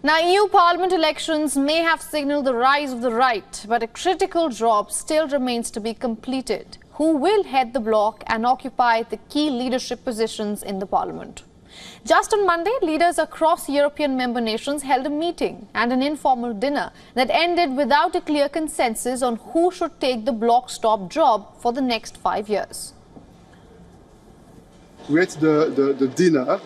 Now, EU Parliament elections may have signaled the rise of the right, but a critical job still remains to be completed. Who will head the bloc and occupy the key leadership positions in the Parliament? Just on Monday, leaders across European member nations held a meeting and an informal dinner that ended without a clear consensus on who should take the bloc's top job for the next 5 years. We had the dinner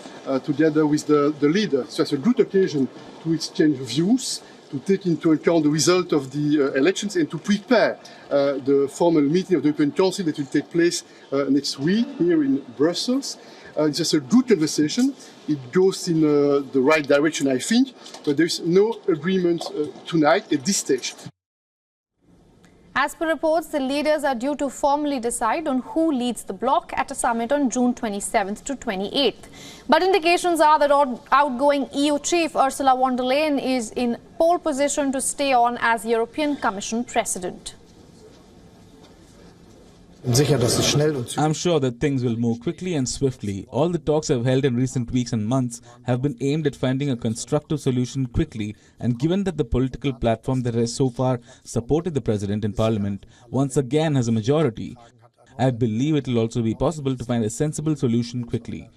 together with the leaders. So it's a good occasion to exchange views, to take into account the result of the elections and to prepare the formal meeting of the European Council that will take place next week here in Brussels. It's just a good conversation. It goes in the right direction, I think, but there's no agreement tonight at this stage. As per reports, the leaders are due to formally decide on who leads the bloc at a summit on June 27th to 28th. But indications are that outgoing EU chief Ursula von der Leyen is in pole position to stay on as European Commission President. I'm sure that things will move quickly and swiftly. All the talks I've held in recent weeks and months have been aimed at finding a constructive solution quickly, and given that the political platform that has so far supported the President in Parliament once again has a majority, I believe it will also be possible to find a sensible solution quickly.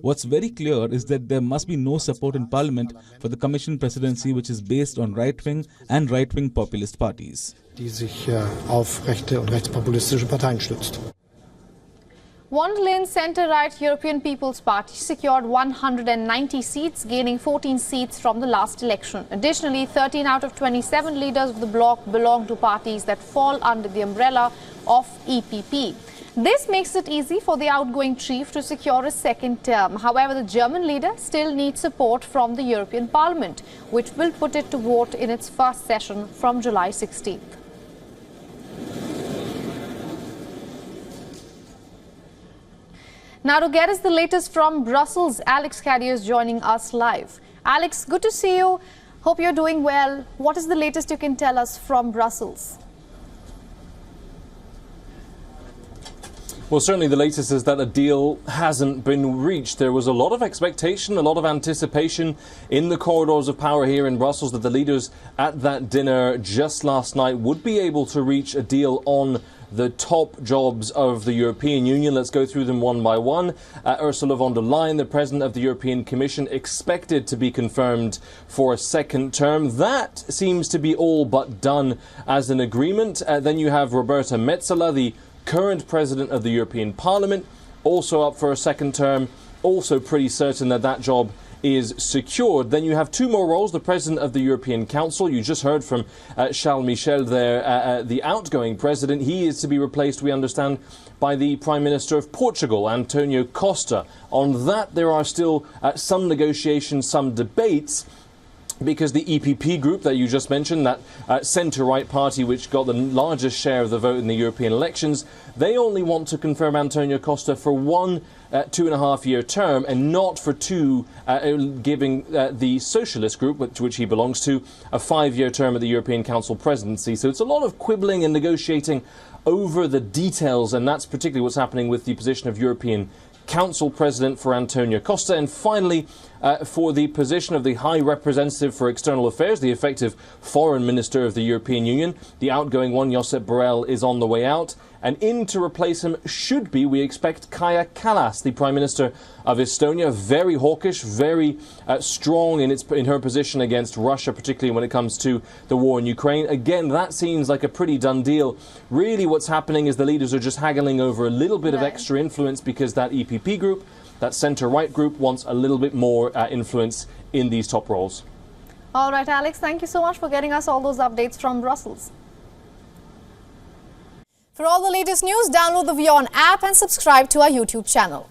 What's very clear is that there must be no support in Parliament for the Commission presidency which is based on right-wing and right-wing populist parties. Die sich auf rechte und rechtspopulistische Parteien stützt. Von der Leyen's centre-right European People's Party secured 190 seats, gaining 14 seats from the last election. Additionally, 13 out of 27 leaders of the bloc belong to parties that fall under the umbrella of EPP. This makes it easy for the outgoing chief to secure a second term. However, the German leader still needs support from the European Parliament, which will put it to vote in its first session from July 16th. Now, to get us the latest from Brussels, Alex Carrier is joining us live. Alex, good to see you. Hope you're doing well. What is the latest you can tell us from Brussels? Well, certainly the latest is that a deal hasn't been reached. There was a lot of expectation, a lot of anticipation in the corridors of power here in Brussels that the leaders at that dinner just last night would be able to reach a deal on the top jobs of the European Union. Let's go through them one by one. Ursula von der Leyen, the President of the European Commission, expected to be confirmed for a second term. That seems to be all but done as an agreement. Then you have Roberta Metsola, the current President of the European Parliament, also up for a second term, also pretty certain that that job is secured. Then you have two more roles. The President of the European Council, you just heard from Charles Michel there, the outgoing President. He is to be replaced, we understand, by the Prime Minister of Portugal, Antonio Costa. On that, there are still some negotiations, some debates, because the EPP group that you just mentioned, that centre-right party which got the largest share of the vote in the European elections, they only want to confirm Antonio Costa for one 2.5-year term and not for two, giving the Socialist group, which he belongs to, a 5-year term at the European Council presidency. So it's a lot of quibbling and negotiating over the details, and that's particularly what's happening with the position of European Council President for Antonio Costa. And finally, for the position of the High Representative for External Affairs, the effective Foreign Minister of the European Union, the outgoing one, Josep Borrell, is on the way out. And in to replace him should be, we expect, Kaja Kallas, the Prime Minister of Estonia, very hawkish, very strong in her position against Russia, particularly when it comes to the war in Ukraine. Again, that seems like a pretty done deal. Really what's happening is the leaders are just haggling over a little bit of extra influence because that EPP group, that centre-right group, wants a little bit more influence in these top roles. All right, Alex, thank you so much for getting us all those updates from Brussels. For all the latest news, download the WION app and subscribe to our YouTube channel.